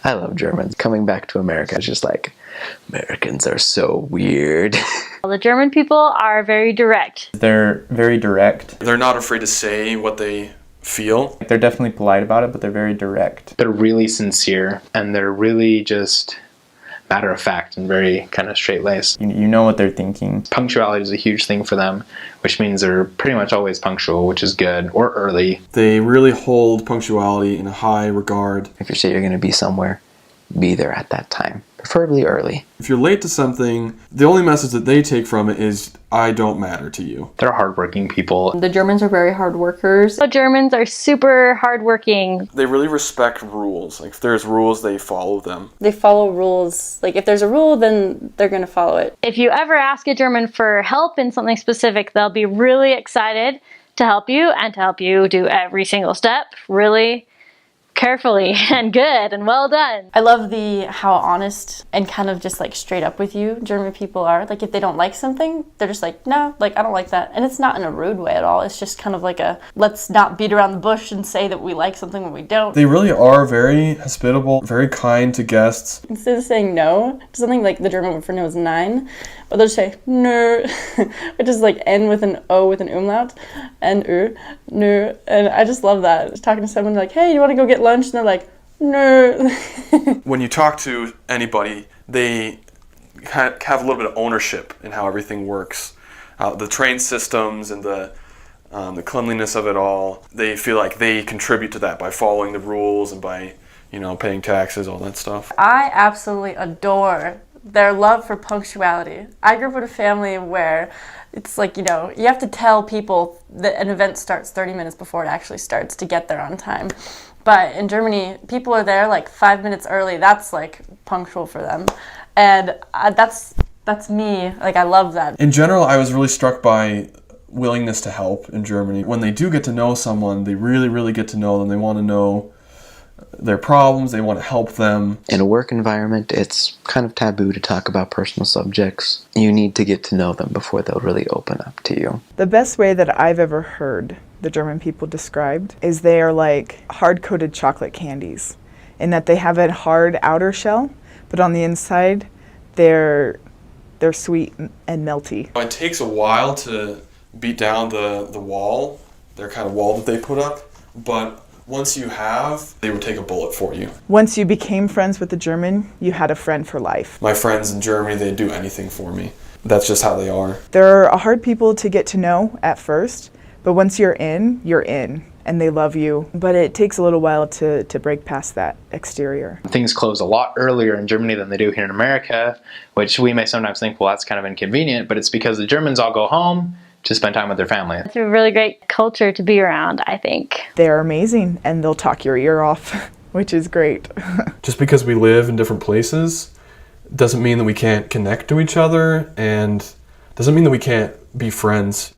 I love Germans. Coming back to America, it's just like, Americans are so weird. The German people are very direct. They're very direct. They're not afraid to say what they feel. They're definitely polite about it, but they're very direct. They're really sincere, and they're really just matter of fact and very kind of straight-laced. You know what they're thinking. Punctuality is a huge thing for them, which means they're pretty much always punctual, which is good, or early. They really hold punctuality in a high regard. If you say you're going to be somewhere, be there at that time, preferably early. If you're late to something, the only message that they take from it is, I don't matter to you. They're hardworking people. The Germans are very hard workers. The Germans are super hardworking. They really respect rules. Like, if there's rules, they follow them. They follow rules. Like, if there's a rule, then they're going to follow it. If you ever ask a German for help in something specific, they'll be really excited to help you and to help you do every single step really carefully and good and well done. I love how honest and kind of just like straight up with you German people are. Like, if they don't like something, they're just like, no, like, I don't like that. And it's not in a rude way at all. It's just kind of like let's not beat around the bush and say that we like something when we don't. They really are very hospitable, very kind to guests. Instead of saying no to something, like the German word for no is nein, but they'll just say no, which is like N with an O with an umlaut, and Ö, no. And I just love that. Just talking to someone like, hey, you want to go get lunch? And they're like, no. When you talk to anybody, they have a little bit of ownership in how everything works. The train systems and the cleanliness of it all, they feel like they contribute to that by following the rules and by, paying taxes, all that stuff. I absolutely adore their love for punctuality. I grew up in a family where it's like, you have to tell people that an event starts 30 minutes before it actually starts to get there on time. But in Germany, people are there like 5 minutes early. That's like punctual for them. And that's me. Like, I love that. In general, I was really struck by willingness to help in Germany. When they do get to know someone, they really, really get to know them. They want to know their problems. They want to help them. In a work environment, it's kind of taboo to talk about personal subjects. You need to get to know them before they'll really open up to you. The best way that I've ever heard the German people described is they are like hard-coated chocolate candies, in that they have a hard outer shell, but on the inside, they're sweet and melty. It takes a while to beat down the wall, their kind of wall that they put up, but once you have, they would take a bullet for you. Once you became friends with the German, you had a friend for life. My friends in Germany, they'd do anything for me. That's just how they are. They're hard people to get to know at first, but once you're in, and they love you. But it takes a little while to break past that exterior. Things close a lot earlier in Germany than they do here in America, which we may sometimes think, well, that's kind of inconvenient, but it's because the Germans all go home to spend time with their family. It's a really great culture to be around, I think. They're amazing, and they'll talk your ear off, which is great. Just because we live in different places doesn't mean that we can't connect to each other, and doesn't mean that we can't be friends.